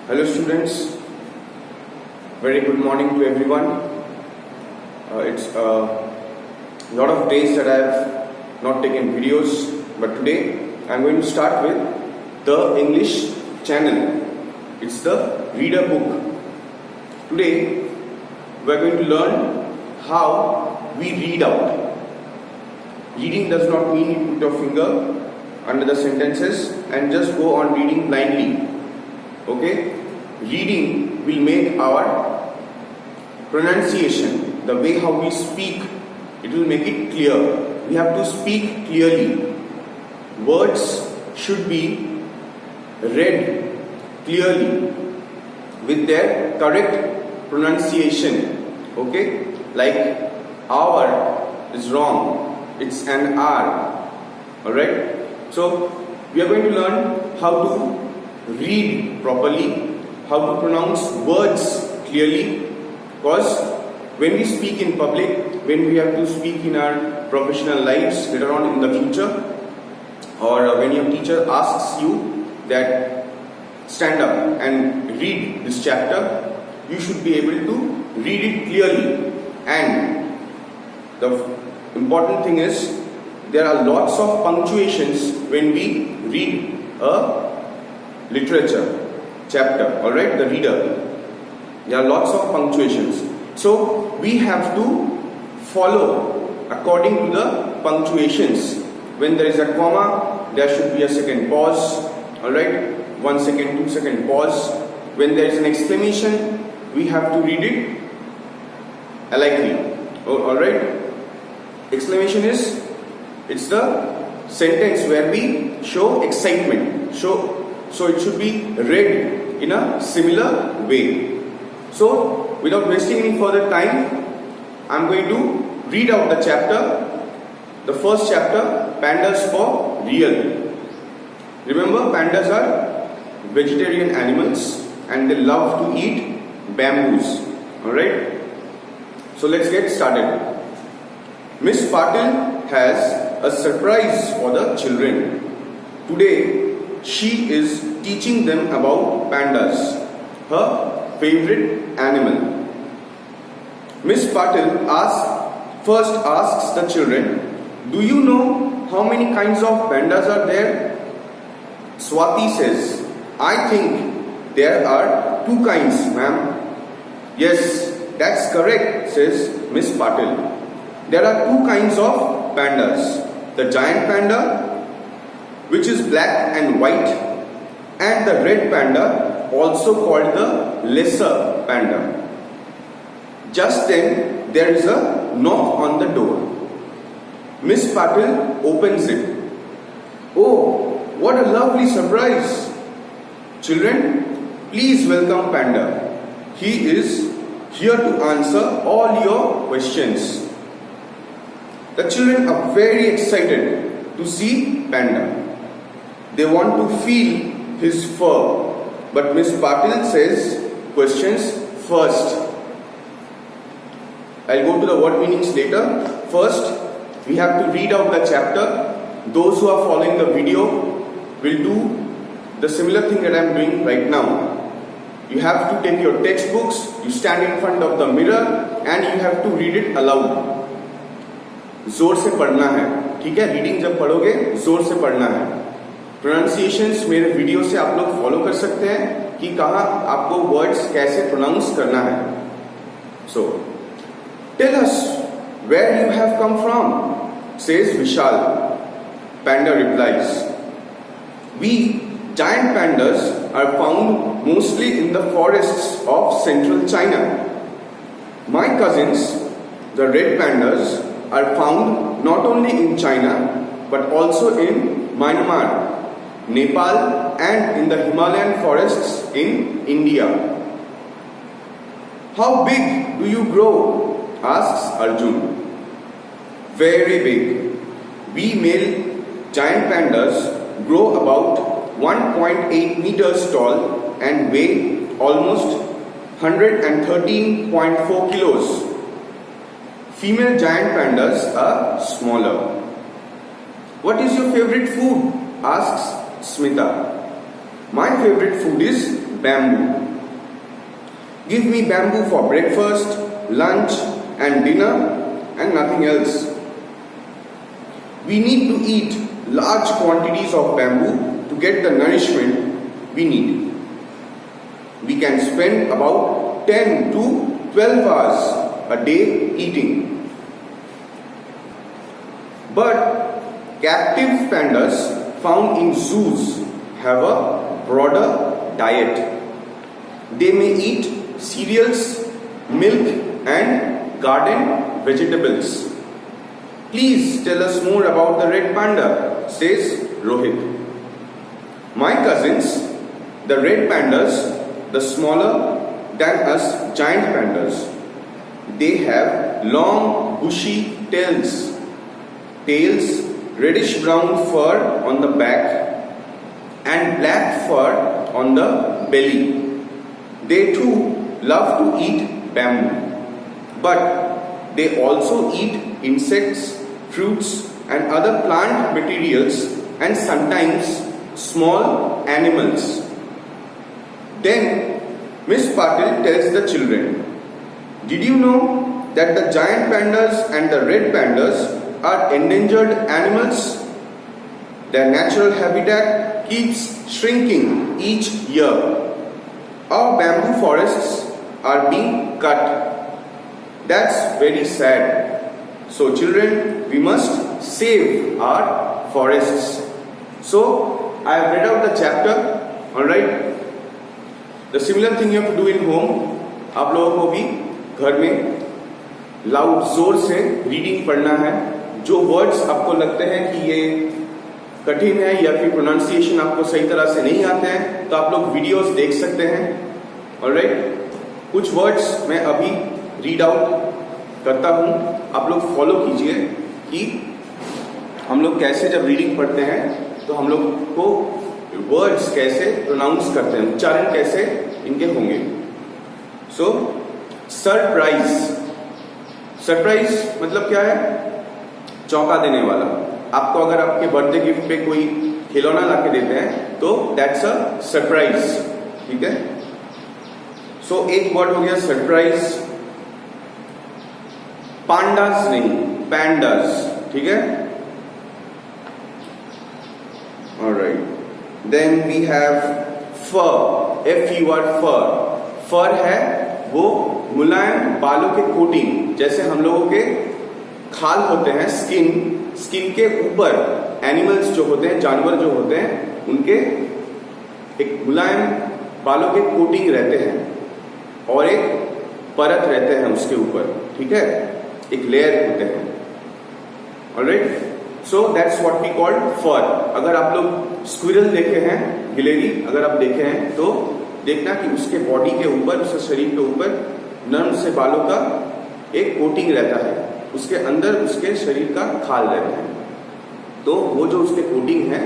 Hello students, very good morning to everyone. It's a lot of days that I have not taken videos, but today I'm going to start with the English channel. It's the reader book. Today we're going to learn how we read out. Reading does not mean you put your finger under the sentences and just go on reading blindly. Okay? Reading will make our pronunciation, the way how we speak, it will make it clear. We have to speak clearly. Words should be read clearly with their correct pronunciation. Okay? Like hour is wrong. It's an hour. Alright? So, we are going to learn how to read properly, how to pronounce words clearly, because when we speak in public, when we have to speak in our professional lives later on in the future, or when your teacher asks you that stand up and read this chapter, you should be able to read it clearly. And the important thing is, there are lots of punctuations when we read a literature chapter, alright, the reader. There are lots of punctuations. So we have to follow according to the punctuations. When there is a comma, there should be a second pause, alright, 1 second, 2 second pause. When there is an exclamation, we have to read it likely, alright. Exclamation is, it's the sentence where we show excitement. So it should be read in a similar way. So without wasting any further time, I'm going to read out the chapter. The first chapter, Pandas for Real. Remember, pandas are vegetarian animals and they love to eat bamboos. Alright? So let's get started. Miss Patil has a surprise for the children. Today, she is teaching them about pandas, her favorite animal. Miss Patil first asks the children, do you know how many kinds of pandas are there? Swati says, I think there are 2 kinds, ma'am. Yes, that's correct, says Miss Patil. There are 2 kinds of pandas. The giant panda, which is black and white, and the red panda, also called the lesser panda. Just then, there is a knock on the door. Miss Patil opens it. Oh, what a lovely surprise! Children, please welcome Panda. He is here to answer all your questions. The children are very excited to see Panda. They want to feel his fur, but Miss Patil says questions first. I'll go to the word meanings later. First, we have to read out the chapter. Those who are following the video will do the similar thing that I am doing right now. You have to take your textbooks, you stand in front of the mirror and you have to read it aloud. जोर से पढ़ना है, ठीक है? Reading जब पढ़ोगे जोर से पढ़ना है. प्रोनाउंसिएशंस मेरे वीडियो से आप लोग फॉलो कर सकते हैं कि कहाँ आपको वर्ड्स कैसे प्रोनाउंस करना है. So tell us where you have come from, says Vishal. Panda replies, we giant pandas are found mostly in the forests of central China. My cousins, the red pandas, are found not only in China but also in Myanmar, Nepal and in the Himalayan forests in India. How big do you grow? Asks Arjun. Very big. We male giant pandas grow about 1.8 meters tall and weigh almost 113.4 kilos. Female giant pandas are smaller. What is your favorite food? Asks Smita. My favorite food is bamboo. Give me bamboo for breakfast, lunch and dinner and nothing else. We need to eat large quantities of bamboo to get the nourishment we need. We can spend about 10 to 12 hours a day eating. But captive pandas found in zoos have a broader diet. They may eat cereals, milk and garden vegetables. Please tell us more about the red panda, says Rohit. My cousins, the red pandas, the smaller than us giant pandas, they have long bushy tails, reddish brown fur on the back and black fur on the belly. They too love to eat bamboo, but they also eat insects, fruits and other plant materials and sometimes small animals. Then Miss Patil tells the children, did you know that the giant pandas and the red pandas are endangered animals? Their natural habitat keeps shrinking each year. Our bamboo forests are being cut. That's very sad. So children, we must save our forests. So I have read out the chapter, alright. The similar thing you have to do in home. आप लोगों को भी घर में loud जोर से reading पढ़ना है. जो वर्ड्स आपको लगते हैं कि ये कठिन है या फिर प्रोनाउंसिएशन आपको सही तरह से नहीं आते हैं तो आप लोग वीडियोस देख सकते हैं. ऑलराइट, कुछ वर्ड्स मैं अभी रीड आउट करता हूं, आप लोग फॉलो कीजिए कि हम लोग कैसे जब रीडिंग पढ़ते हैं तो हम लोग को वर्ड्स कैसे प्रोनाउंस करते हैं, उच्चारण कैसे इनके होंगे. So surprise. सरप्राइज मतलब क्या है? चौंका देने वाला. आपको अगर आपके बर्थडे गिफ्ट पे कोई खिलौना लाके देते हैं तो दैट्स अ सरप्राइज. ठीक है. सो एक वर्ड हो गया सरप्राइज. पांडास नहीं, पैंडास. ठीक है. Alright. Then we have fur. FUR, fur. Fur है वो मुलायम बालों के कोटिंग, जैसे हम लोगों के खाल होते हैं, स्किन के ऊपर एनिमल्स जो होते हैं, जानवर जो होते हैं, उनके एक मुलायम बालों के कोटिंग रहते हैं और एक परत रहते हैं उसके ऊपर. ठीक है, एक लेयर होते हैं. Alright. So that's what we called fur. अगर आप लोग स्क्विरल देखे हैं, गिलेरी अगर आप देखे हैं तो देखना कि उसके बॉडी के ऊपर, उसके शरीर के ऊपर नर्म से बालों का एक कोटिंग रहता है, उसके अंदर उसके शरीर का खाल रहता है. तो वो जो उसके कोटिंग है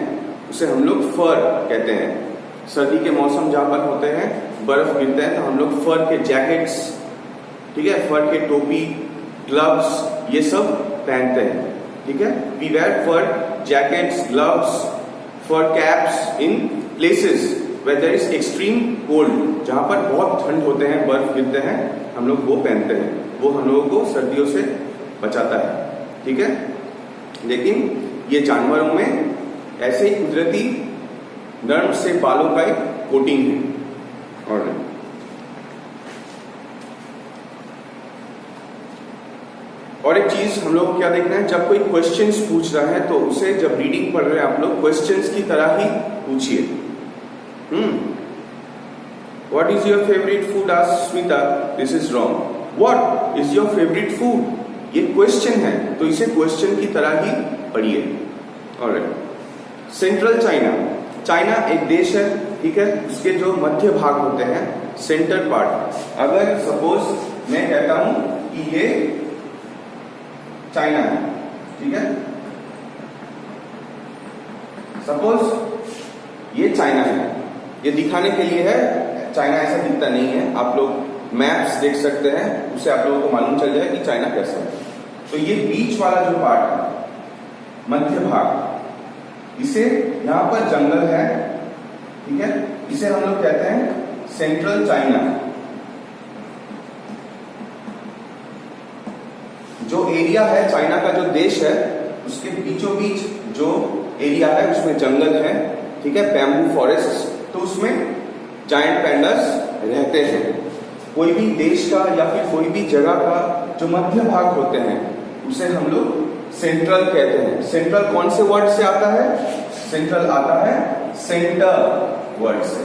उसे हम लोग फर कहते हैं. सर्दी के मौसम जहां पर होते हैं, बर्फ गिरते हैं, तो हम लोग फर के जैकेट्स, ठीक है, फर के टोपी, ग्लव्स, ये सब पहनते हैं. ठीक है. We wear fur jackets, gloves, fur caps in places where there is extreme cold. जहां पर बहुत ठंड होते हैं, बर्फ गिरते हैं, हम लोग वो पहनते हैं. वो हम लोगों को सर्दियों से बचाता है. ठीक है. लेकिन ये जानवरों में ऐसे ही कुदरती नर्म से बालों का एक कोटिंग है. और एक चीज हम लोग को क्या देखना है, जब कोई क्वेश्चंस पूछ रहा है तो उसे जब रीडिंग पढ़ रहे हैं आप लोग क्वेश्चंस की तरह ही पूछिए. What is your favorite food? asked Smita. This is wrong. What is your favorite food? ये क्वेश्चन है तो इसे क्वेश्चन की तरह ही पढ़िए. ऑलराइट. Central China. चाइना एक देश है. ठीक है. उसके जो मध्य भाग होते हैं, सेंटर पार्ट. अगर सपोज मैं कहता हूं कि ये चाइना है, ठीक है, सपोज ये चाइना है, ये दिखाने के लिए है. चाइना ऐसा दिखता नहीं है. आप लोग मैप्स देख सकते हैं, उससे आप लोगों को मालूम चल जाए कि चाइना कैसा है. तो ये बीच वाला जो पार्ट है, मध्य भाग, इसे यहां पर जंगल है. ठीक है. इसे हम लोग कहते हैं सेंट्रल चाइना, जो एरिया है चाइना का, जो देश है उसके बीचों बीच जो एरिया है उसमें जंगल है, ठीक है, बैम्बू फॉरेस्ट, तो उसमें जायंट पैंडास रहते हैं। कोई भी देश का या फिर कोई भी जगह का जो मध्य भाग होते हैं उसे हम लोग सेंट्रल कहते हैं। सेंट्रल कौन से वर्ड से आता है? सेंट्रल आता है सेंटर वर्ड से।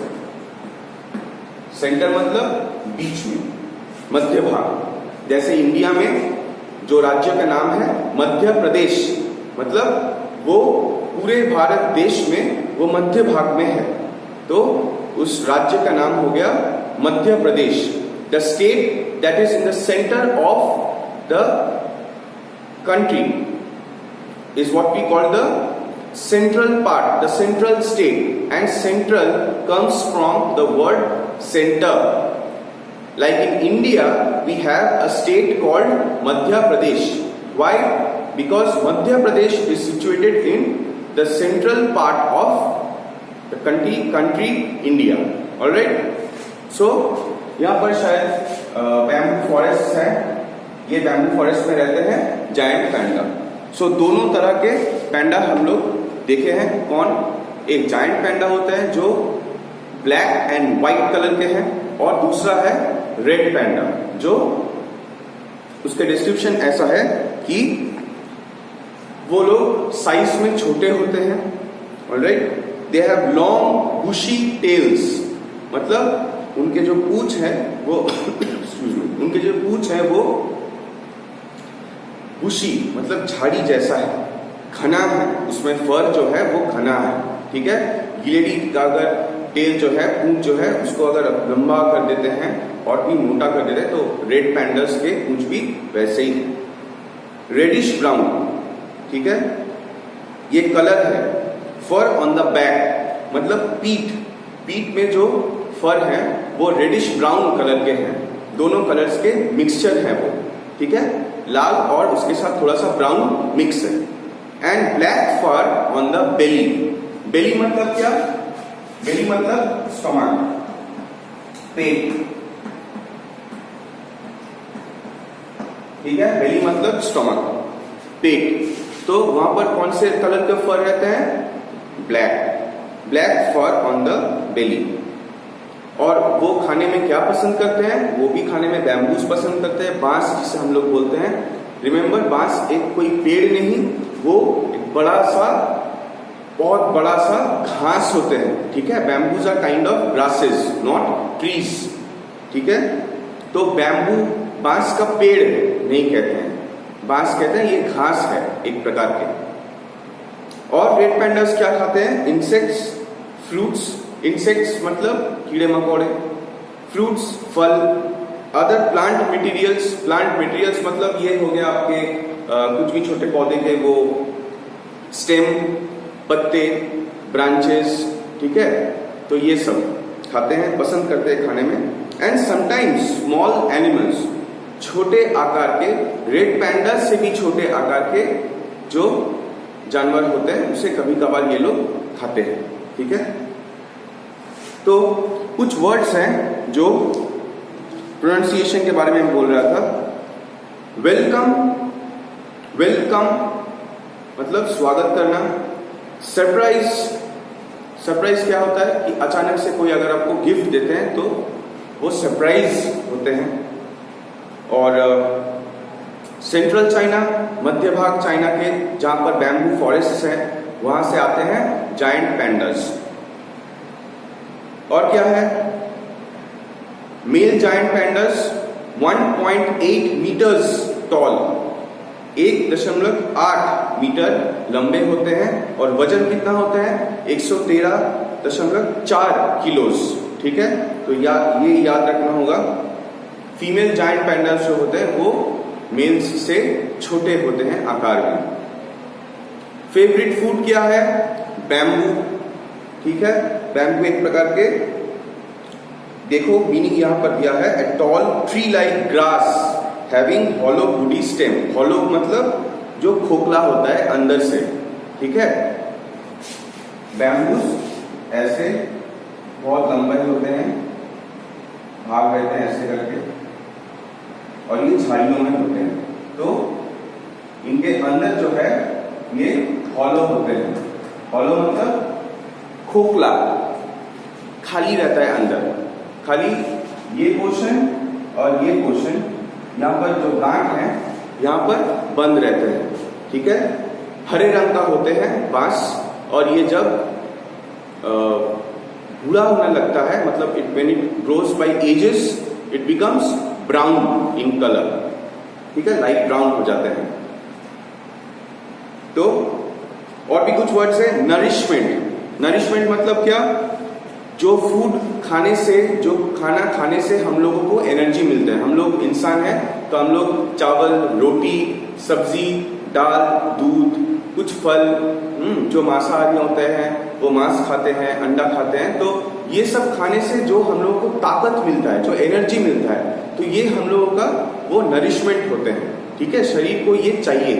सेंटर मतलब बीच में, मध्य भाग। जैसे इंडिया में जो राज्य का नाम है मध्य प्रदेश, मतलब वो पूरे भारत देश में वो मध्य भाग में है, तो उस राज्य का नाम हो गया Madhya Pradesh. The state that is in the centre of the country is what we call the central part, the central state, and central comes from the word center. Like in India we have a state called Madhya Pradesh. Why? Because Madhya Pradesh is situated in the central part of the country India. All right, so यहाँ पर शायद bamboo forest है, ये bamboo forest में रहते हैं giant पैंडा। सो दोनों तरह के पैंडा हम लोग देखे हैं। कौन? एक जायंट पैंडा होता है जो ब्लैक एंड व्हाइट कलर के हैं, और दूसरा है रेड पैंडा, जो उसके डिस्क्रिप्शन ऐसा है कि वो लोग साइज में छोटे होते हैं। Alright, they have long bushy tails, मतलब उनके जो पूंछ है वो उनके जो पूंछ है वो बुशी मतलब झाड़ी जैसा है, घना है, उसमें फर जो है वो घना है, ठीक है। गिलेडी का अगर टेल जो है, पूंछ जो है, उसको अगर लंबा कर देते हैं और भी मोटा कर देते हैं तो रेड पैंडर्स के पूंछ भी वैसे ही है, रेडिश ब्राउन, ठीक है। ये कलर है। फर ऑन द बैक मतलब पीठ में जो फर है वो रेडिश ब्राउन कलर के हैं, दोनों कलर्स के मिक्सचर है वो, ठीक है, लाल और उसके साथ थोड़ा सा ब्राउन मिक्स है। And black fur on the belly. Belly मतलब क्या? बेली मतलब स्टमक, पेट, ठीक है। बेली मतलब स्टमक, पेट। तो वहां पर कौन से कलर के फर रहते हैं? Black fur on the belly. और वो खाने में क्या पसंद करते हैं? वो भी खाने में बैम्बूस पसंद करते हैं, बांस जिसे हम लोग बोलते हैं। रिमेंबर, बांस एक कोई पेड़ नहीं, वो एक बहुत बड़ा सा घास होते हैं, ठीक है। Bamboos are kind of grasses, not trees, ठीक है। तो बैम्बू बांस का पेड़ नहीं कहते हैं, बांस कहते हैं ये घास है एक प्रकार के। और रेड पैंडास क्या खाते हैं? Insects, fruits. इंसेक्ट्स मतलब कीड़े मकोड़े, फ्रूट्स फल, अदर प्लांट मटेरियल्स मतलब ये हो गया आपके कुछ भी छोटे पौधे के वो स्टेम, पत्ते, ब्रांचेस, ठीक है। तो ये सब खाते हैं, पसंद करते हैं खाने में। एंड समटाइम्स स्मॉल एनिमल्स, छोटे आकार के, रेड पैंडा से भी छोटे आकार के जो जानवर होते हैं उसे कभी कभार ये लोग खाते हैं, ठीक है। तो कुछ वर्ड्स हैं जो प्रोनाउंसिएशन के बारे में बोल रहा था। वेलकम मतलब स्वागत करना। सरप्राइज क्या होता है कि अचानक से कोई अगर आपको गिफ्ट देते हैं तो वो सरप्राइज होते हैं। और सेंट्रल चाइना, मध्य भाग चाइना के जहां पर बैम्बू फॉरेस्ट है, वहां से आते हैं जायंट पैंडास। और क्या है? Male giant pandas 1.8 metres tall, 1.8 metre लंबे होते हैं, और वजन कितना होता है? 113.4 किलोस, ठीक है। तो ये याद रखना होगा। फीमेल जायंट पैंडास जो होते हैं वो मेल्स से छोटे होते हैं आकार में। फेवरेट फूड क्या है? बैम्बू, ठीक है। बैम्बू एक प्रकार के, देखो मीनिंग यहां पर दिया है, a tall tree like grass having hollow woody stem. Hollow मतलब जो खोखला होता है अंदर से, ठीक है। बैम्बूस ऐसे बहुत लंबे होते हैं, रहते हैं ऐसे करके, और ये झाड़ियों में होते हैं। तो इनके अंदर जो है ये हॉलो होते हैं। हॉलो मतलब खोखला, खाली रहता है अंदर, खाली ये पोर्शन और ये पोर्शन, यहाँ पर जो गांठ है यहाँ पर बंद रहते हैं, ठीक है। हरे रंग का होते हैं बांस, और ये जब बूढ़ा होने लगता है, मतलब when it grows by ages it becomes brown in colour, ठीक है, लाइट ब्राउन हो जाते हैं। तो और भी कुछ वर्ड्स है। नरिशमेंट, नरिशमेंट मतलब क्या, जो फूड खाने से, जो खाना खाने से हम लोगों को एनर्जी मिलता है। हम लोग इंसान हैं तो हम लोग चावल, रोटी, सब्जी, दाल, दूध, कुछ फल, जो मांसाहारी होते हैं वो मांस खाते हैं, अंडा खाते हैं। तो ये सब खाने से जो हम लोगों को ताकत मिलता है, जो एनर्जी मिलता है, तो ये हम लोगों का वो नरिशमेंट होते हैं, ठीक है। शरीर को ये चाहिए,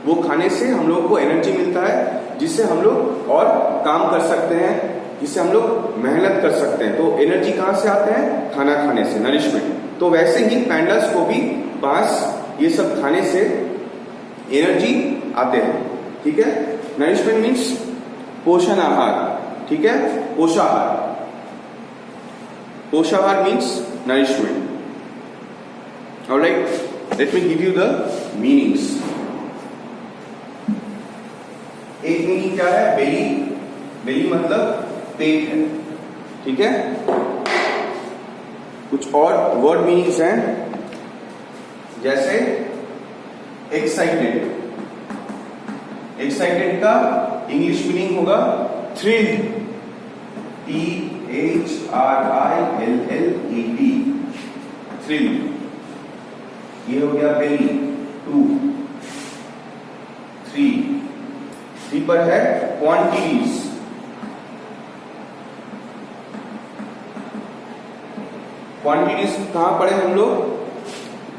वो खाने से हम लोगों को एनर्जी मिलता है, जिससे हम लोग और काम कर सकते हैं, जिससे हम लोग मेहनत कर सकते हैं। तो एनर्जी कहाँ से आते हैं, खाना खाने से, नरिशमेंट। तो वैसे ही पैंडास को भी बांस ये सब खाने से एनर्जी आते हैं, ठीक है। नरिशमेंट मीन्स पोषण आहार, ठीक है, पोषाहार। पोषाहार means nourishment. Alright, let me give you the meanings. एक मीनिंग क्या है, बेली, बेली मतलब पेट है, ठीक है। कुछ और वर्ड मीनिंग्स हैं, जैसे एक्साइटेड। एक्साइटेड का इंग्लिश मीनिंग होगा थ्रिल्ड, THRILLED, थ्रिल्ड। ये हो गया बेली। 2, 3 पर है क्वांटिटीज। क्वांटिटीज कहां पढ़े हम लोग,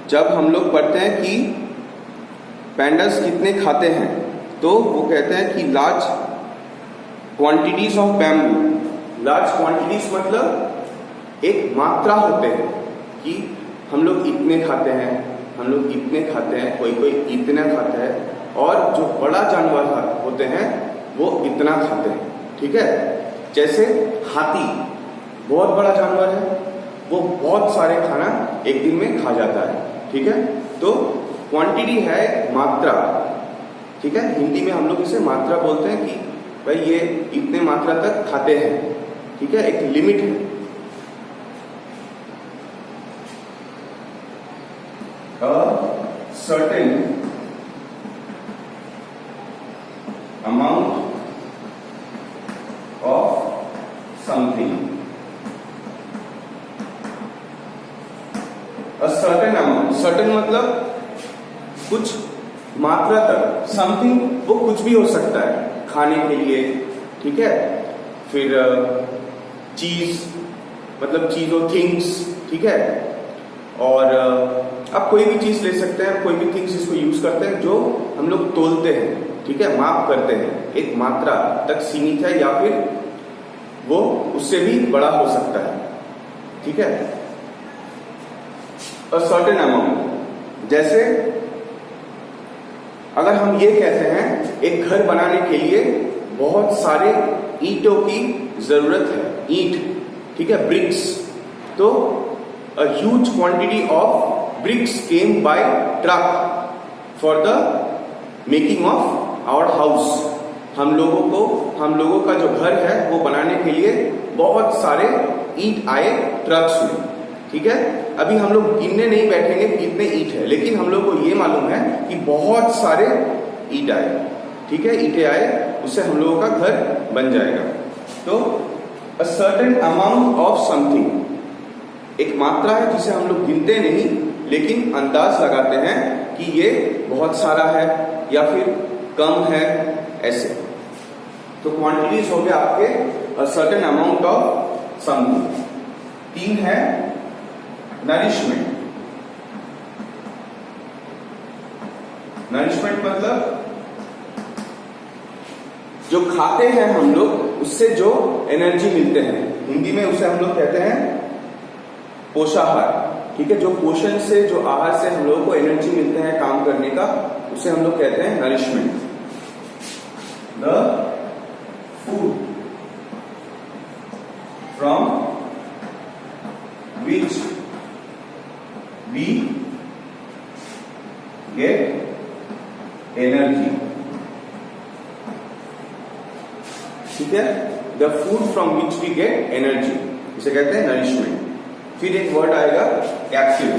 जब हम लोग पढ़ते हैं कि पैंडास कितने खाते हैं, तो वो कहते हैं कि large quantities of bamboo. Large quantities मतलब एक मात्रा होते हैं कि हम लोग इतने खाते हैं, हम लोग इतने खाते हैं, कोई कोई इतना खाता है, और जो बड़ा जानवर होते हैं वो इतना खाते हैं, ठीक है। जैसे हाथी बहुत बड़ा जानवर है, वो बहुत सारे खाना एक दिन में खा जाता है, ठीक है। तो क्वांटिटी है मात्रा, ठीक है। हिंदी में हम लोग इसे मात्रा बोलते हैं कि भाई ये इतने मात्रा तक खाते हैं, ठीक है, एक लिमिट है। Certain amount of something. Certain amount, certain मतलब कुछ मात्रा तक, समथिंग वो कुछ भी हो सकता है खाने के लिए, ठीक है। फिर चीज मतलब चीजों, थिंग्स, ठीक है। और आप कोई भी चीज ले सकते हैं, कोई भी थिंग्स इसको यूज करते हैं जो हम लोग तोलते हैं, ठीक है, माप करते हैं, एक मात्रा तक सीमित है, या फिर वो उससे भी बड़ा हो सकता है, ठीक है। अ सर्टेन अमाउंट, जैसे अगर हम ये कहते हैं एक घर बनाने के लिए बहुत सारे ईंटों की जरूरत है, ईंट, ठीक है, ब्रिक्स, तो a huge quantity of bricks came by truck for the making of our house। हम लोगों का जो घर है वो बनाने के लिए बहुत सारे ईंट आए ट्रक्स में, ठीक है। अभी हम लोग गिनने नहीं बैठेंगे कितने ईंट है, लेकिन हम लोग को ये मालूम है कि बहुत सारे ईंट आए, ठीक है, ईंटें आए, उससे हम लोगों का घर बन जाएगा। तो a certain amount of something, एक मात्रा है जिसे हम लोग गिनते नहीं, लेकिन अंदाज लगाते हैं कि ये बहुत सारा है या फिर कम है, ऐसे। तो क्वांटिटीज हो गया आपके a certain amount of something। 3 है नरिशमेंट। नरिशमेंट मतलब जो खाते हैं हम लोग उससे जो एनर्जी मिलते हैं, हिंदी में उसे हम लोग कहते हैं पोषाहार, ठीक है, जो पोषण से, जो आहार से हम लोगों को एनर्जी मिलते हैं काम करने का, उसे हम लोग कहते हैं nourishment. The food from which we get energy, ठीक है, the food from which we get energy, इसे कहते हैं नरिशमेंट। फिर एक वर्ड आएगा कैप्टिव।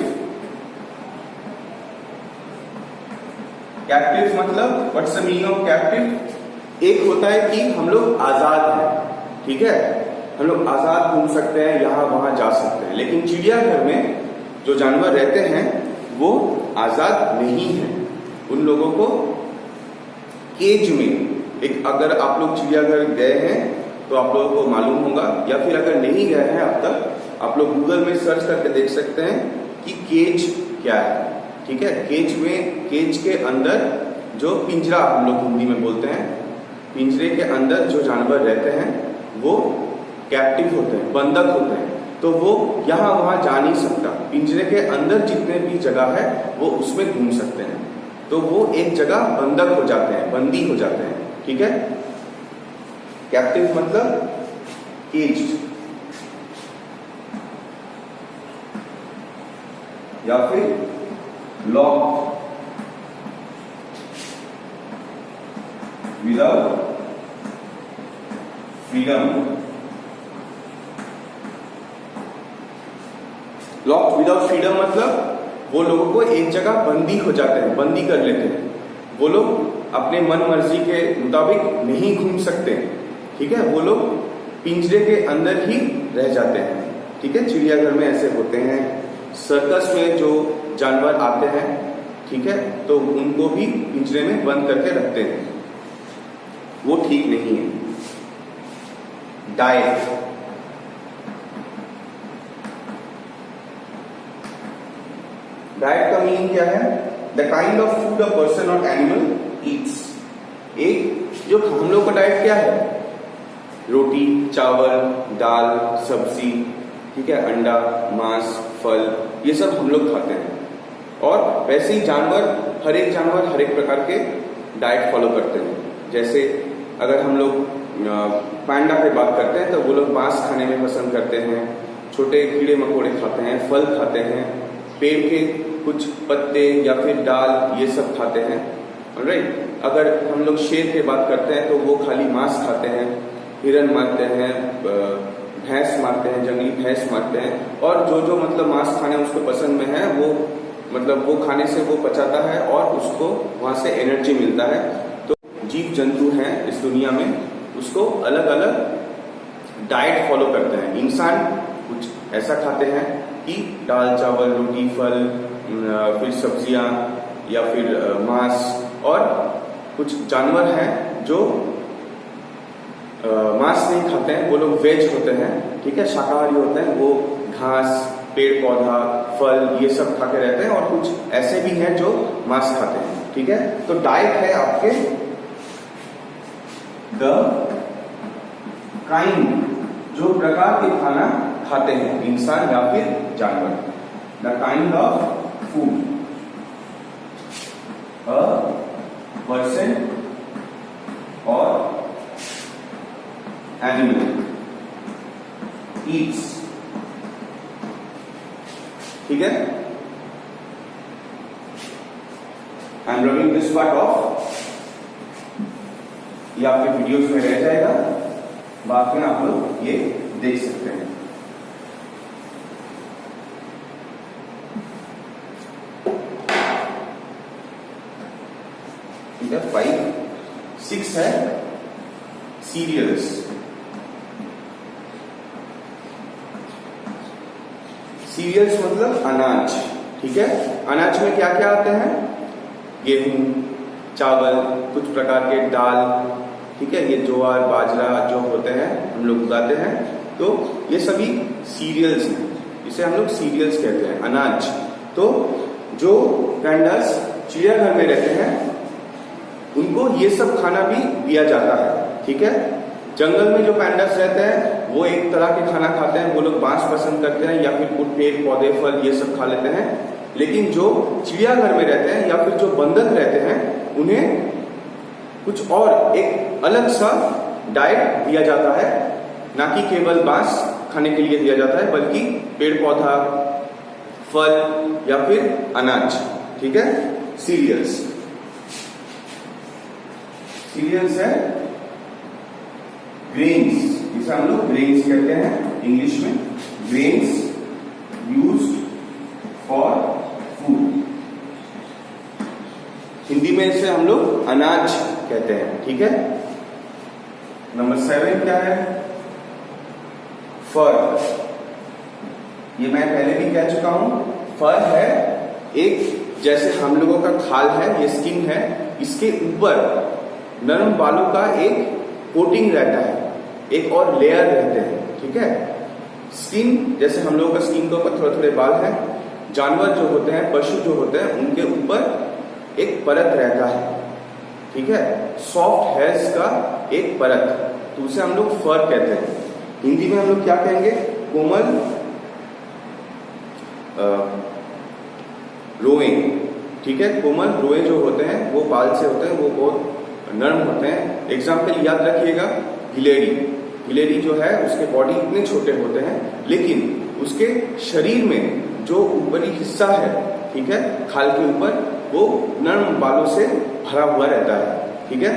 कैप्टिव मतलब what's the meaning of captive? एक होता है कि हम लोग आजाद हैं, ठीक है, हम लोग आजाद घूम सकते हैं, यहां वहां जा सकते हैं, लेकिन चिड़ियाघर में जो जानवर रहते हैं वो आजाद नहीं है। उन लोगों को केज में, एक, अगर आप लोग चिड़ियाघर गए हैं तो आप लोगों को मालूम होगा, या फिर अगर नहीं गए हैं अब तक, आप लोग गूगल में सर्च करके देख सकते हैं कि केज क्या है, ठीक है। केज में, केज के अंदर जो पिंजरा हम लोग हिंदी में बोलते हैं, पिंजरे के अंदर जो जानवर रहते हैं वो कैप्टिव होते हैं, बंधक होते हैं, तो वो यहाँ वहां जा नहीं सकता। पिंजरे के अंदर जितने भी जगह है वो उसमें घूम सकते हैं, तो वो एक जगह बंधक हो जाते हैं, बंदी हो जाते हैं, ठीक है। कैप्टिव मतलब केज्ड या फिर lock without freedom. Lock without freedom मतलब वो लोगों को एक जगह बंदी हो जाते हैं, बंदी कर लेते हैं, वो लोग अपने मन मर्जी के मुताबिक नहीं घूम सकते, ठीक है, वो लोग पिंजरे के अंदर ही रह जाते हैं, ठीक है। चिड़ियाघर में ऐसे होते हैं, सर्कस में जो जानवर आते हैं, ठीक है, तो उनको भी पिंजरे में बंद करके रखते हैं, वो ठीक नहीं है। डाइट, डाइट का मीनिंग क्या है? The kind of food a person और एनिमल ईट्स। एक जो हम लोग का डाइट क्या है? रोटी, चावल, दाल, सब्जी, ठीक है, अंडा, मांस, फल, ये सब हम लोग खाते हैं। और वैसे ही जानवर, हर एक जानवर हर एक प्रकार के डाइट फॉलो करते हैं। जैसे अगर हम लोग पैंडा की बात करते हैं तो वो लोग मांस खाने में पसंद करते हैं, छोटे कीड़े मकोड़े खाते हैं, फल खाते हैं, पेड़ के कुछ पत्ते या फिर डाल, ये सब खाते हैं, ऑलराइट। अगर हम लोग शेर की बात करते हैं तो वो खाली मांस खाते हैं, हिरन मारते हैं, भैंस मारते हैं, जंगली भैंस मारते हैं, और जो जो मतलब मांस खाने उसको पसंद में है वो मतलब वो खाने से वो पचाता है और उसको वहां से एनर्जी मिलता है। तो जीव जंतु हैं इस दुनिया में, उसको अलग अलग डाइट फॉलो करते हैं। इंसान कुछ ऐसा खाते हैं कि दाल, चावल, रोटी, फल, फिर सब्जियां या फिर मांस, और कुछ जानवर हैं जो मांस नहीं खाते हैं, वो लोग वेज होते हैं, ठीक है, शाकाहारी होते हैं, वो घास, पेड़ पौधा, फल, ये सब खा के रहते हैं। और कुछ ऐसे भी हैं जो मांस खाते हैं, ठीक है। तो डाइट है आपके द काइंड, जो प्रकार के खाना खाते हैं इंसान या फिर जानवर, the kind of food a person और एनिमल ईट्स, ठीक है। I am running this part of, ये आपके वीडियोस में रह जाएगा, बाद में आप लोग ये देख सकते हैं। ठीक है, 5, 6 है सीरियल्स। सीरियल्स मतलब अनाज, ठीक है। अनाज में क्या क्या आते हैं? गेहूं, चावल, कुछ प्रकार के दाल, ठीक है, ये ज्वार, बाजरा जो होते हैं हम लोग उगाते हैं, तो ये सभी सीरियल्स हैं, इसे हम लोग सीरियल्स कहते हैं, अनाज। तो जो पैंडास चिड़ियाघर में रहते हैं उनको ये सब खाना भी दिया जाता है, ठीक है। जंगल में जो पैंडास रहते हैं वो एक तरह के खाना खाते हैं, वो लोग बांस पसंद करते हैं या फिर कुछ पेड़ पौधे फल ये सब खा लेते हैं। लेकिन जो चिड़ियाघर में रहते हैं या फिर जो बंदर रहते हैं उन्हें कुछ और एक अलग सा डाइट दिया जाता है, ना कि केवल बांस खाने के लिए दिया जाता है बल्कि पेड़ पौधा फल या फिर अनाज, ठीक है, सीरियल्स। सीरियल्स है ग्रेन्स, जिसे हम लोग ग्रेन्स कहते हैं इंग्लिश में, grains used for food. Hindi में इसे हम लोग अनाज कहते हैं, ठीक है। नंबर 7 क्या है? फर। ये मैं पहले भी कह चुका हूं, फर है एक, जैसे हम लोगों का खाल है, ये स्किन है, इसके ऊपर नरम बालों का एक कोटिंग रहता है, एक और लेयर रहते हैं, ठीक है। स्किन, जैसे हम लोगों का स्किन के ऊपर थोड़े थोड़े बाल हैं, जानवर जो होते हैं, पशु जो होते हैं, उनके ऊपर एक परत रहता है, ठीक है, सॉफ्ट हेयर्स का एक परत, तो उसे हम लोग फर कहते हैं। हिंदी में हम लोग क्या कहेंगे? कोमल रोए, ठीक है। कोमल रोए जो होते हैं वो बाल से होते हैं, वो बहुत नरम होते हैं। एग्जाम्पल याद रखिएगा, गिलेरी। गिलेरी जो है उसके बॉडी इतने छोटे होते हैं, लेकिन उसके शरीर में जो ऊपरी हिस्सा है, ठीक है, खाल के ऊपर, वो नरम बालों से भरा हुआ रहता है, ठीक है।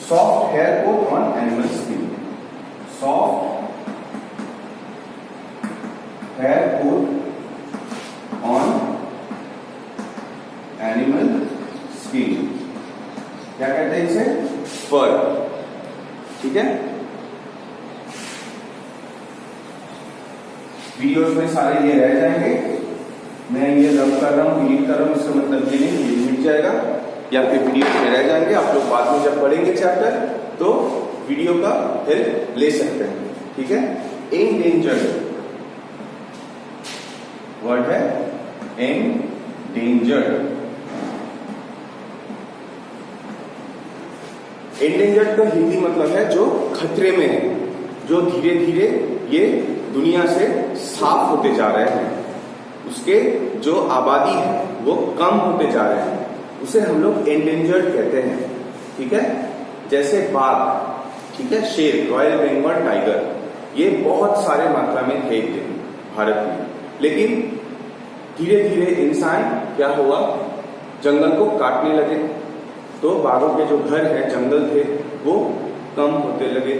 Soft hair coat on animal skin. Soft hair coat on animal skin, क्या कहते हैं इसे? फर, ठीक है। वीडियोस में सारे ये रह जाएंगे, मैं ये रब कर रहा हूँ, डिलीट कर रहा हूँ, इसका मतलब ये नहीं ये मिट जाएगा या फिर वीडियो में रह जाएंगे। आप लोग बाद में जब पढ़ेंगे चैप्टर तो वीडियो का हेल्प ले सकते हैं, ठीक है। एंडेंजर्ड वर्ड है, एंडेंजर्ड। एंडेंजर्ड का हिंदी मतलब है जो खतरे में है, जो धीरे धीरे ये दुनिया से साफ होते जा रहे हैं, उसके जो आबादी है वो कम होते जा रहे हैं, उसे हम लोग एंडेंजर्ड कहते हैं, ठीक है। जैसे बाघ, ठीक है, शेर, रॉयल बंगाल टाइगर, ये बहुत सारे मात्रा में थे एक दिन भारत में, लेकिन धीरे धीरे इंसान क्या हुआ, जंगल को काटने लगे, तो बाघों के जो घर है, जंगल थे, वो कम होते लगे।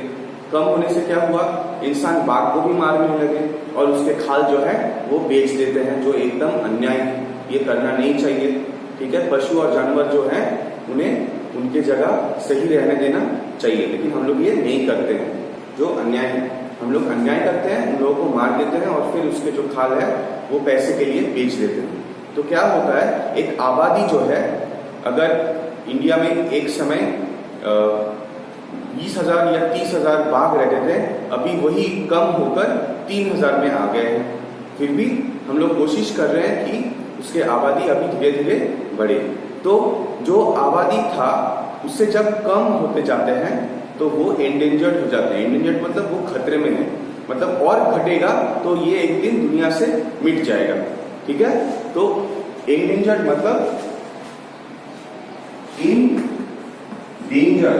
कम होने से क्या हुआ, इंसान बाघ को भी मारने लगे और उसके खाल जो है वो बेच देते हैं, जो एकदम अन्याय है, ये करना नहीं चाहिए, ठीक है। पशु और जानवर जो है उन्हें उनके जगह सही रहने देना चाहिए, लेकिन हम लोग ये नहीं करते हैं, जो अन्याय है। हम लोग अन्याय करते हैं, उन लोगों को मार देते हैं और फिर उसके जो खाल है वो पैसे के लिए बेच देते हैं। तो क्या होता है, एक आबादी जो है, अगर इंडिया में एक समय 20,000 या 30,000 बाघ रहते थे, अभी वही कम होकर 3,000 में आ गए हैं। फिर भी हम लोग कोशिश कर रहे हैं कि उसके आबादी अभी धीरे धीरे बढ़े। तो जो आबादी था उससे जब कम होते जाते हैं तो वो एंडेंजर्ड हो जाते हैं। एंडेंजर्ड मतलब वो खतरे में है, मतलब और घटेगा तो ये एक दिन दुनिया से मिट जाएगा, ठीक है। तो एंडेंजर्ड मतलब in danger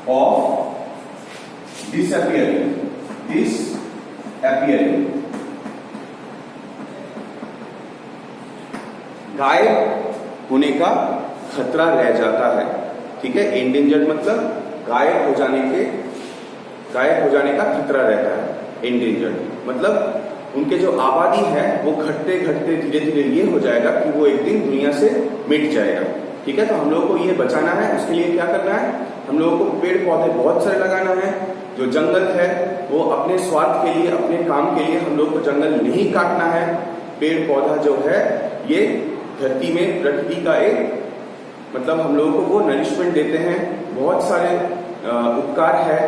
of disappearing, गायब होने का खतरा रह जाता है, ठीक है। एंडेंजर्ड मतलब गायब हो जाने का खतरा रहता है। एंडेंजर्ड मतलब उनके जो आबादी है वो घटते घटते धीरे धीरे ये हो जाएगा कि वो एक दिन दुनिया से मिट जाएगा, ठीक है। तो हम लोगों को ये बचाना है, उसके लिए क्या करना है, हम लोगों को पेड़ पौधे बहुत सारे लगाना है। जो जंगल है वो अपने स्वार्थ के लिए, अपने काम के लिए हम लोग को जंगल नहीं काटना है। पेड़ पौधा जो है ये धरती में प्रकृति का एक, मतलब हम लोगों को वो नरिशमेंट देते हैं। बहुत सारे उपकार है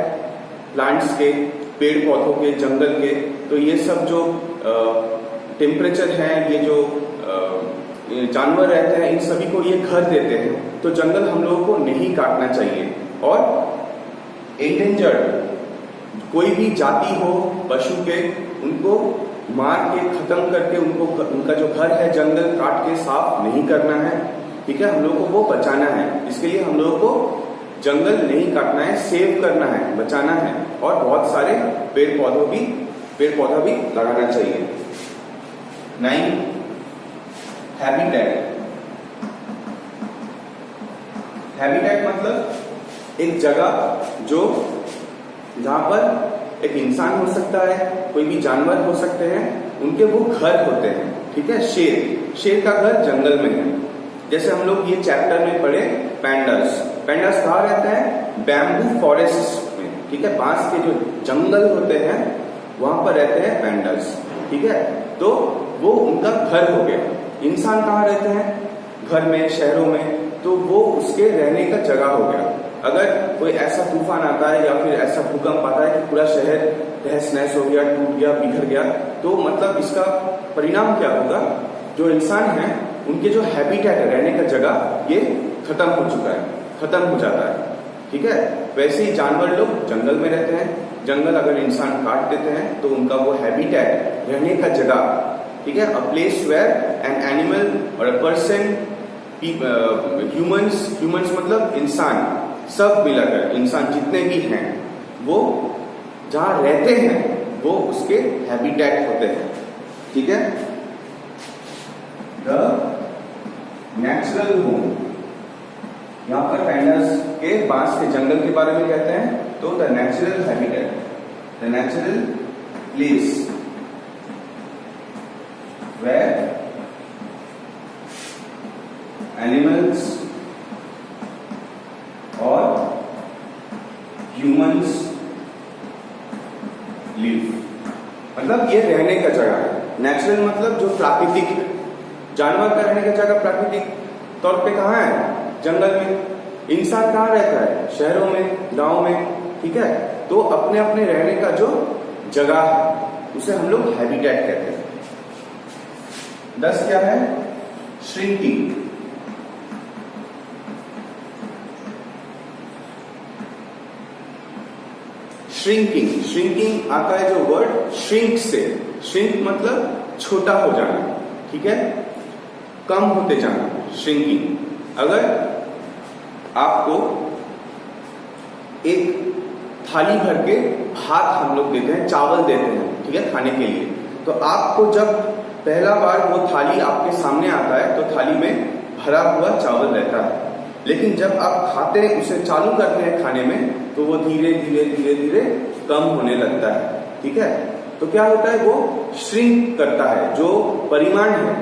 प्लांट्स के, पेड़ पौधों के, जंगल के। तो ये सब जो टेम्परेचर है, ये जो जानवर रहते हैं, इन सभी को ये घर देते हैं। तो जंगल हम लोगों को नहीं काटना चाहिए और एंडेंजर्ड, कोई भी जाति हो पशु के, उनको मार के खत्म करके उनको उनका जो घर है जंगल काट के साफ नहीं करना है, ठीक है। हम लोगों को वो बचाना है, इसके लिए हम लोगों को जंगल नहीं काटना है, सेव करना है, बचाना है, और बहुत सारे पेड़ पौधा भी लगाना चाहिए। 9 हैबिटेट। हैबिटेट मतलब एक जगह जो जहां पर एक इंसान हो सकता है, कोई भी जानवर हो सकते हैं, उनके वो घर होते हैं, ठीक है। शेर का घर जंगल में है। जैसे हम लोग ये चैप्टर में पढ़े पैंडास कहाँ रहते हैं? बैम्बू फॉरेस्ट में, ठीक है। बांस के जो जंगल होते हैं वहां पर रहते हैं पैंडास, ठीक है। तो वो उनका घर हो गया। इंसान कहाँ रहते हैं? घर में, शहरों में, तो वो उसके रहने का जगह हो गया। अगर कोई ऐसा तूफान आता है या फिर ऐसा भूकंप आता है कि पूरा शहर तहस नहस हो गया, टूट गया, बिखर गया, तो मतलब इसका परिणाम क्या होगा? जो इंसान है उनके जो हैबिटेट है, रहने का जगह, ये खत्म हो चुका है, खत्म हो जाता है, ठीक है। वैसे ही जानवर लोग जंगल में रहते हैं। जंगल अगर इंसान काट देते हैं तो उनका वो हैबिटेट, रहने का जगह, ठीक है, a place where an animal और अ पर्सन, ह्यूमंस मतलब इंसान, सब मिलाकर इंसान जितने भी हैं वो जहां रहते हैं वो उसके हैबिटेट होते हैं, ठीक है। द नेचुरल होम, यहां पर पैंडास के बांस के जंगल के बारे में कहते हैं, तो the natural habitat, the natural place where animals और ह्यूमंस लिव, मतलब ये रहने का जगह है। नेचुरल मतलब जो प्राकृतिक है। जानवर का रहने का जगह प्राकृतिक तौर पे कहाँ है? जंगल में। इंसान कहाँ रहता है? शहरों में, गांव में, ठीक है। तो अपने अपने रहने का जो जगह है उसे हम लोग हैबिटेट कहते हैं। 10 क्या है? श्रिंकिंग। श्रिंकिंग आता है जो वर्ड श्रिंक से। श्रिंक मतलब छोटा हो जाना, ठीक है, कम होते जाना, श्रिंकिंग। अगर आपको एक थाली भर के भात हम लोग देते हैं, चावल देते हैं, ठीक है, खाने के लिए, तो आपको जब पहला बार वो थाली आपके सामने आता है तो थाली में भरा हुआ चावल रहता है, लेकिन जब आप खाते हैं, उसे चालू करते हैं खाने में, तो वो धीरे धीरे कम होने लगता है, ठीक है। तो क्या होता है? वो श्रिंक करता है। जो परिमाण है,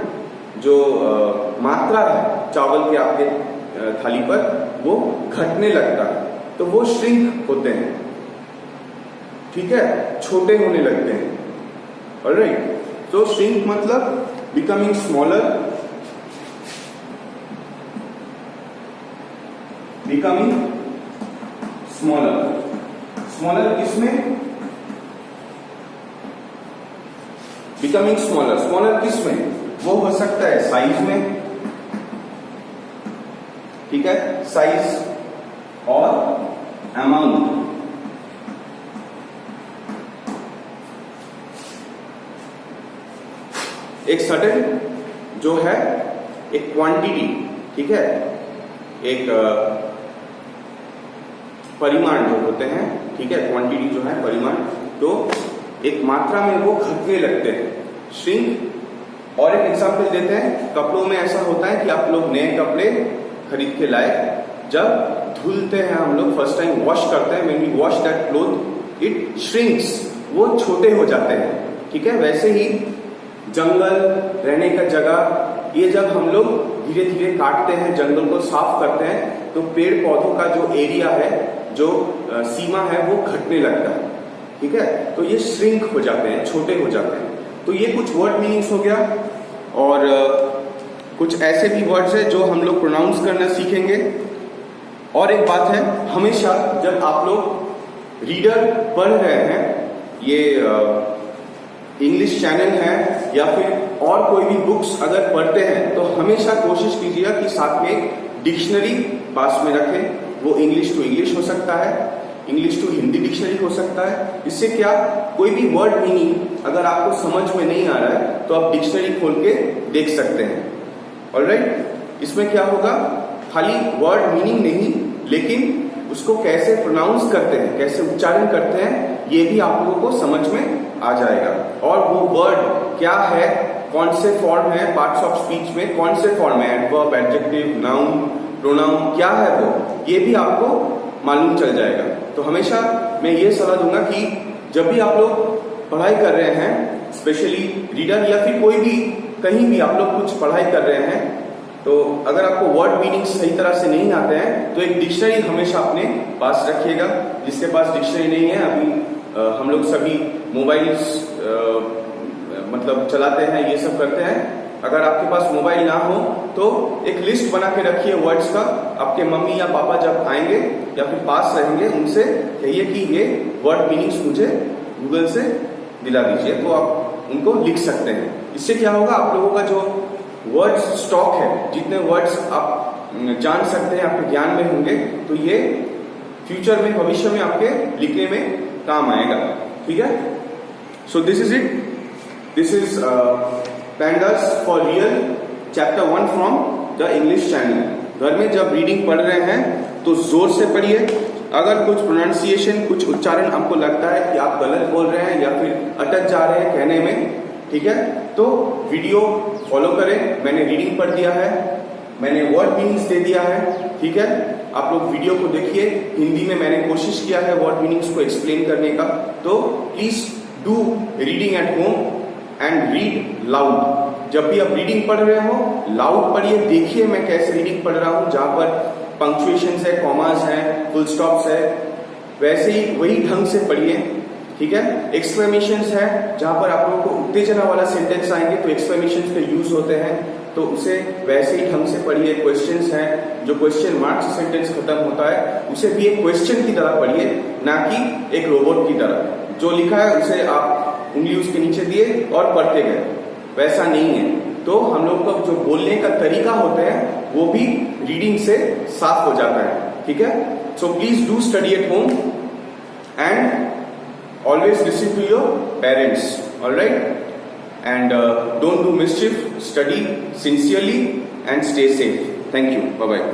जो मात्रा है चावल के आपके थाली पर, वो घटने लगता है, तो वो श्रिंक होते हैं, ठीक है, छोटे होने लगते हैं। ऑलराइट, तो श्रिंक मतलब बिकमिंग स्मॉलर, बिकमिंग स्मॉलर किसमें? बिकमिंग स्मॉलर किसमें? वो हो सकता है साइज में, ठीक है, साइज और अमाउंट। एक सर्टेन जो है एक क्वांटिटी, ठीक है, एक परिमाण जो होते हैं, ठीक है, क्वांटिटी जो है परिमाण, तो एक मात्रा में वो घटने लगते हैं, श्रिंक। और एक एग्जांपल देते हैं, कपड़ों में ऐसा होता है कि आप लोग नए कपड़े खरीद के लाए, जब धुलते हैं हम लोग, फर्स्ट टाइम वॉश करते हैं, when we wash that cloth it shrinks, वो छोटे हो जाते हैं, ठीक है। वैसे ही जंगल, रहने का जगह, ये जब हम लोग धीरे धीरे काटते हैं, जंगल को साफ करते हैं, तो पेड़ पौधों का जो एरिया है, जो सीमा है, वो घटने लगता है, ठीक है। तो ये श्रिंक हो जाते हैं, छोटे हो जाते हैं। तो ये कुछ वर्ड मीनिंग्स हो गया, और कुछ ऐसे भी वर्ड्स है जो हम लोग प्रोनाउंस करना सीखेंगे। और एक बात है, हमेशा जब आप लोग रीडर पढ़ रहे हैं, ये इंग्लिश चैनल है या फिर और कोई भी बुक्स अगर पढ़ते हैं, तो हमेशा कोशिश कीजिएगा कि साथ में एक डिक्शनरी पास में रखें। वो इंग्लिश टू इंग्लिश हो सकता है, इंग्लिश टू हिंदी डिक्शनरी हो सकता है। इससे क्या, कोई भी वर्ड मीनिंग अगर आपको समझ में नहीं आ रहा है तो आप डिक्शनरी खोल के देख सकते हैं। ऑलराइट, इसमें क्या होगा, खाली वर्ड मीनिंग नहीं, लेकिन उसको कैसे प्रोनाउंस करते हैं, कैसे उच्चारण करते हैं, ये भी आप लोगों को समझ में आ जाएगा। और वो वर्ड क्या है, कौन से फॉर्म है, पार्ट्स ऑफ स्पीच में कौन से फॉर्म है, एडवर्ब, एडजेक्टिव, नाउन, प्रोनाउन क्या है वो, ये भी आपको मालूम चल जाएगा। तो हमेशा मैं ये सलाह दूंगा कि जब भी आप लोग पढ़ाई कर रहे हैं, स्पेशली रीडर या फिर कोई भी कहीं भी आप लोग कुछ पढ़ाई कर रहे हैं, तो अगर आपको वर्ड मीनिंग सही तरह से नहीं आते हैं तो एक डिक्शनरी हमेशा अपने पास रखिएगा। जिसके पास डिक्शनरी नहीं है, अभी हम लोग सभी मोबाइल्स मतलब चलाते हैं, ये सब करते हैं, अगर आपके पास मोबाइल ना हो तो एक लिस्ट बना के रखिए वर्ड्स का। आपके मम्मी या पापा जब आएंगे या फिर पास रहेंगे, उनसे कहिए कि ये वर्ड मीनिंग्स मुझे गूगल से दिला दीजिए, तो आप उनको लिख सकते हैं। इससे क्या होगा, आप लोगों का जो वर्ड्स स्टॉक है, जितने वर्ड्स आप जान सकते हैं, आपके ज्ञान में होंगे, तो ये फ्यूचर में, भविष्य में आपके लिखने में काम आएगा। ठीक है, so this is it, this is pandas for real chapter 1 from the English channel. घर में जब रीडिंग पढ़ रहे हैं तो जोर से पढ़िए। अगर कुछ प्रोनाउंसिएशन, कुछ उच्चारण आपको लगता है कि आप गलत बोल रहे हैं या फिर अटक जा रहे हैं कहने में, ठीक है, तो वीडियो फॉलो करें। मैंने रीडिंग पढ़ दिया है, मैंने वर्ड मीनिंग्स दे दिया है, ठीक है, आप लोग वीडियो को देखिए। हिंदी में मैंने कोशिश किया है वर्ड मीनिंग्स को एक्सप्लेन करने का। तो please do reading at home and read loud. जब भी आप रीडिंग पढ़ रहे हो, लाउड पढ़िए, देखिए मैं कैसे रीडिंग पढ़ रहा हूं, जहां पर पंक्चुएशन है, कॉमास है, फुल स्टॉप्स है, वैसे ही वही ढंग से पढ़िए। ठीक है, एक्सक्लेमेशंस है, जहां पर आप लोगों को उत्तेजना वाला सेंटेंस आएंगे तो एक्सक्लेमेशंस के यूज होते हैं, तो उसे वैसे ही ढंग से पढ़िए। क्वेश्चंस हैं, जो क्वेश्चन मार्क से सेंटेंस खत्म होता है उसे भी एक क्वेश्चन की तरह पढ़िए, ना कि एक रोबोट की तरह। जो लिखा है उसे आप उंगली उसके नीचे दिए और पढ़ते गए, वैसा नहीं है। तो हम लोग का जो बोलने का तरीका होता है वो भी रीडिंग से साफ हो जाता है। ठीक है, so please do study at home and always listen to your parents, all right, and don't do mischief, study sincerely and stay safe. Thank you, bye bye.